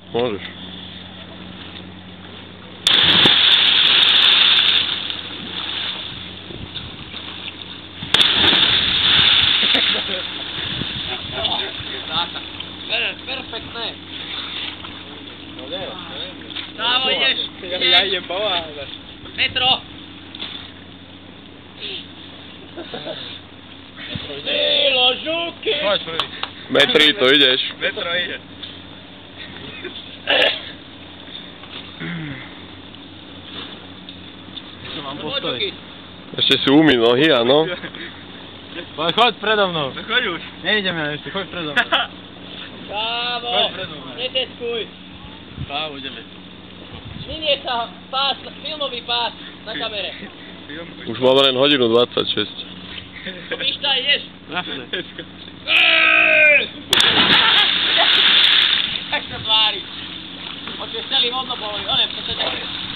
Môžeš. Perfektné. No ne. Dávo, ideš. Ja idem pomáhať. Metro. Milo, žuky. Poď prvý. Metri, to ideš. Metro ide. Čo mám postojiť? Ešte si umí nohy, áno. Choď predo mnou. No choď už. Nejdem ja ešte, choď predo mnou. Dávo. Choď predo mnou. Neteskuj. Pávo, ideme. Minie sa pás, filmový pás na kamere. Už máme len hodinu 26. Vyšta, ideš. Jasne. Tak sa tvári. Počuješ celý vodnopolový, to je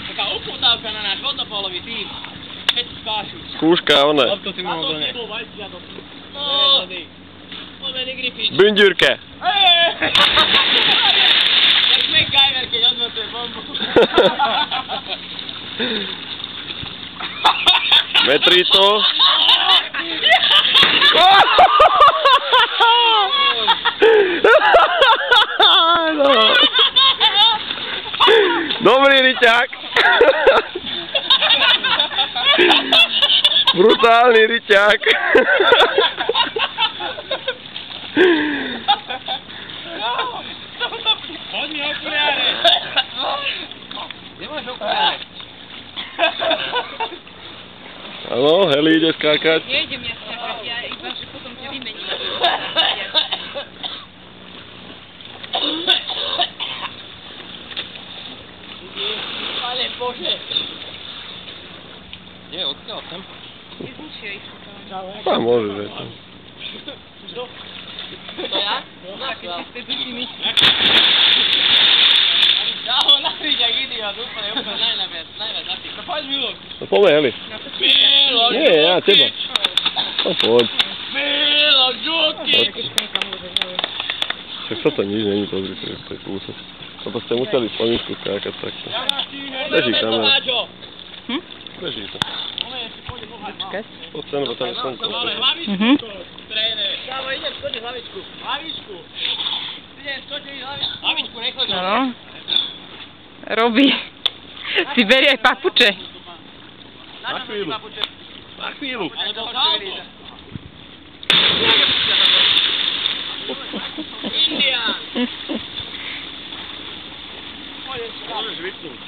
taká upútavka na náš vodnopolový tým. Všetci skáču. Skúška, one. Loptu si mohol do nej. No, poďme Griffin. Bundürke. Jak MacGyver, keď odnotuje bombu. Metrito. Dobrý ryťák. Brutálny ryťák. Poď mi okuliare. Kde máš okuliare? Áno, Heli ide skákať. Nejdem ja skákať, ja iba, že potom ťa vymením. Pane Bože. Nie, odkiaľ sem? Nezničia ich to. Tam môže, že to. To ja? Také čisté dutiny. Ja ho nahriť jak idiot, úplne najviac napíš. No poď Milo. No poďme, Heli. Milo, Nie, ja, teba. No poď. Milo, žuky. Však sa to nič není, pozri, to je kúsok. Toto ste museli spomínku skákať takto. Beží kamera. Beží to. Počkať. Poď sem, bo tam je slnko. Hlavičku, tréner. Dávo, idem skočiť hlavičku. Hlavičku. Idem skočiť hlavičku. Hlavičku, nechoď. Áno. Robí. Si berie aj papuče. Na chvíľu. Na chvíľu. Alebo salto. Indián. Môžeš vypnúť.